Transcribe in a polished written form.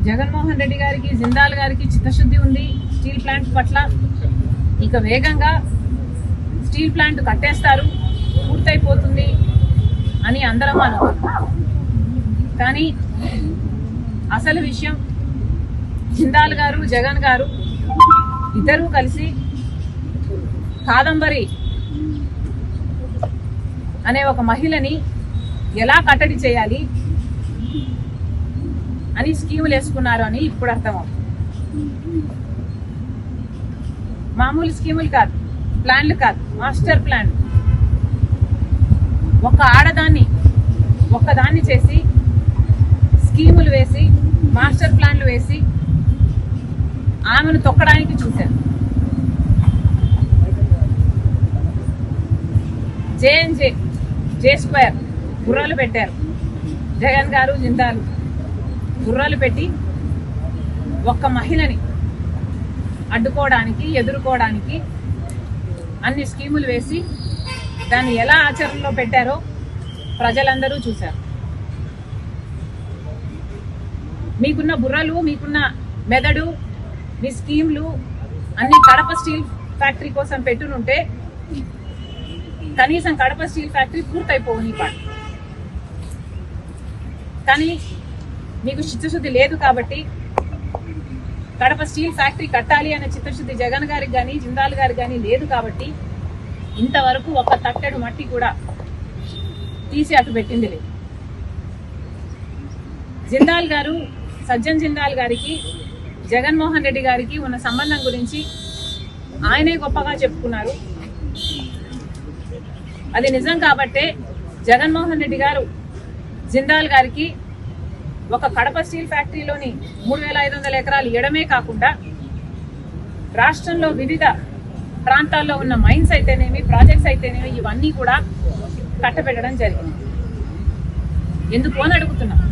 జగన్మోహన్ రెడ్డి గారికి, జిందాల్ గారికి చిత్తశుద్ధి ఉంది స్టీల్ ప్లాంట్ పట్ల. ఇక వేగంగా స్టీల్ ప్లాంట్ కట్టేస్తారు, పూర్తయిపోతుంది అని అందరం అనుకుంటున్నాం. కానీ అసలు విషయం జిందాల్ గారు, జగన్ గారు ఇద్దరూ కలిసి కాదంబరి అనే ఒక మహిళని ఎలా కట్టడి చేయాలి అని స్కీములు వేసుకున్నారు అని ఇప్పుడు అర్థమవుతుంది. మామూలు స్కీములు కాదు, ప్లాన్లు కాదు, మాస్టర్ ప్లాన్. ఒక ఆడదాన్ని ఒక్కదాన్ని చేసి స్కీములు వేసి మాస్టర్ ప్లాన్లు వేసి ఆమెను తొక్కడానికి చూశారు. జేఎన్జే, జే స్క్వేర్ గుర్రాలు పెట్టారు. జగన్ గారు, జిందాలు గుర్రాలు పెట్టి ఒక్క మహిళని అడ్డుకోవడానికి, ఎదుర్కోవడానికి అన్ని స్కీములు వేసి దాన్ని ఎలా ఆచరణలో పెట్టారో ప్రజలందరూ చూశారు. మీకున్న బుర్రలు, మీకున్న మెదడు, మీ స్కీమ్లు అన్ని కడప స్టీల్ ఫ్యాక్టరీ కోసం పెట్టునుంటే కనీసం కడప స్టీల్ ఫ్యాక్టరీ పూర్తయిపోవు నీ పాటు. కానీ మీకు చిత్తశుద్ధి లేదు కాబట్టి, కడప స్టీల్ ఫ్యాక్టరీ కట్టాలి అనే చిత్తశుద్ధి జగన్ గారికి కానీ, జిందాల్ గారికి కానీ లేదు కాబట్టి ఇంతవరకు ఒక తట్టెడు మట్టి కూడా తీసి అటు పెట్టింది లేదు. జిందాల్ గారు, సజ్జన్ జిందాల్ గారికి జగన్మోహన్ రెడ్డి గారికి ఉన్న సంబంధం గురించి ఆయనే గొప్పగా చెప్పుకున్నారు. అది నిజం కాబట్టే జగన్మోహన్ రెడ్డి గారు జిందాల్ గారికి ఒక కడప స్టీల్ ఫ్యాక్టరీలోని 3500 ఎకరాలు ఇవ్వడమే కాకుండా రాష్ట్రంలో వివిధ ప్రాంతాల్లో ఉన్న మైన్స్ అయితేనేమి, ప్రాజెక్ట్స్ అయితేనేమి ఇవన్నీ కూడా కట్టబెట్టడం జరిగింది. ఎందుకు అని అడుగుతున్నాం.